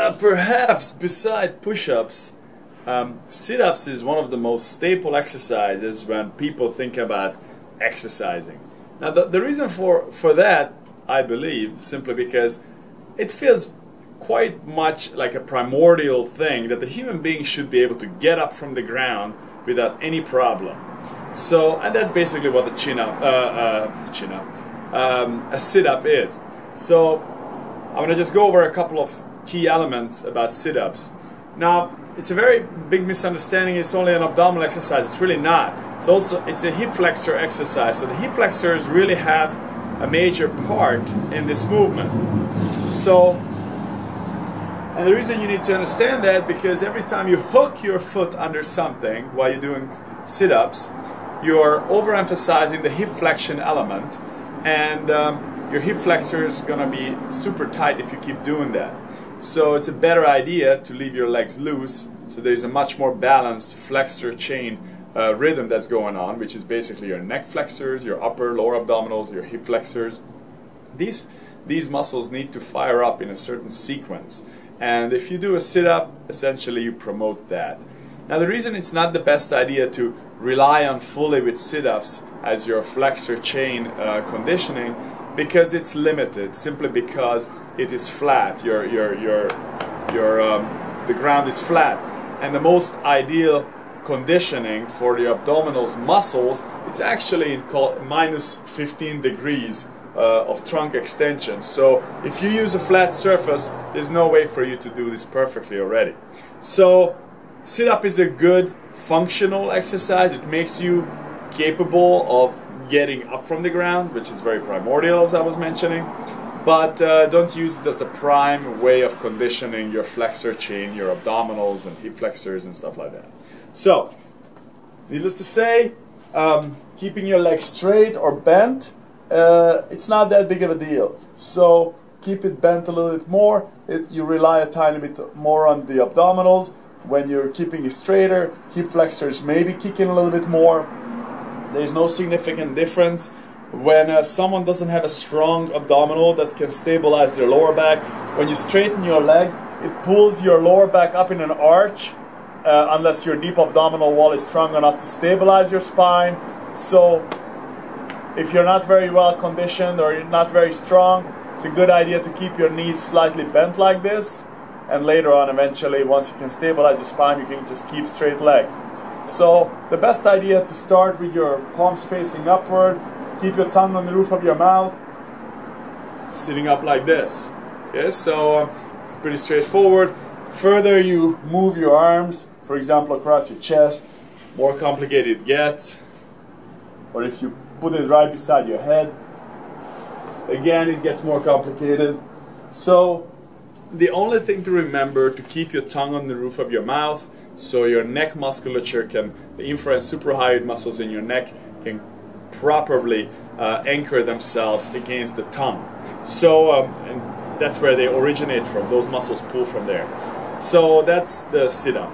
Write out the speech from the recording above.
Now perhaps beside push-ups, sit-ups is one of the most staple exercises when people think about exercising. Now the reason for that, I believe, simply because it feels quite much like a primordial thing that the human being should be able to get up from the ground without any problem. So, and that's basically what the a sit-up is. So I'm going to just go over a couple of key elements about sit-ups. Now, it's a very big misunderstanding. It's only an abdominal exercise. It's really not. It's a hip flexor exercise. So the hip flexors really have a major part in this movement. So, and the reason you need to understand that, because every time you hook your foot under something while you're doing sit-ups, you're overemphasizing the hip flexion element, and your hip flexor is going to be super tight if you keep doing that. So it's a better idea to leave your legs loose, so there's a much more balanced flexor chain rhythm that's going on, which is basically your neck flexors, your upper, lower abdominals, your hip flexors. These muscles need to fire up in a certain sequence, and if you do a sit-up, essentially you promote that. Now the reason it's not the best idea to rely on fully with sit-ups as your flexor chain conditioning, because it's limited, simply because it is flat. The ground is flat, and the most ideal conditioning for the abdominals muscles, it's actually called minus 15 degrees of trunk extension. So if you use a flat surface, there's no way for you to do this perfectly already. So sit-up is a good functional exercise. It makes you capable of getting up from the ground, which is very primordial, as I was mentioning, but don't use it as the prime way of conditioning your flexor chain, your abdominals and hip flexors and stuff like that. So, needless to say, keeping your legs straight or bent, it's not that big of a deal. So keep it bent a little bit more. You rely a tiny bit more on the abdominals. When you're keeping it straighter, hip flexors maybe kicking a little bit more. There's no significant difference. When someone doesn't have a strong abdominal that can stabilize their lower back, when you straighten your leg, it pulls your lower back up in an arch, unless your deep abdominal wall is strong enough to stabilize your spine. So if you're not very well conditioned or you're not very strong, it's a good idea to keep your knees slightly bent like this, and later on, eventually, once you can stabilize your spine, you can just keep straight legs. So the best idea to start with your palms facing upward, keep your tongue on the roof of your mouth, sitting up like this. Yes, so it's pretty straightforward. Further you move your arms, for example, across your chest, more complicated it gets. Or if you put it right beside your head, again it gets more complicated. So the only thing to remember, to keep your tongue on the roof of your mouth, so your neck musculature the infra and suprahyoid muscles in your neck can properly anchor themselves against the tongue. So, and that's where they originate from. Those muscles pull from there. So that's the sit-up.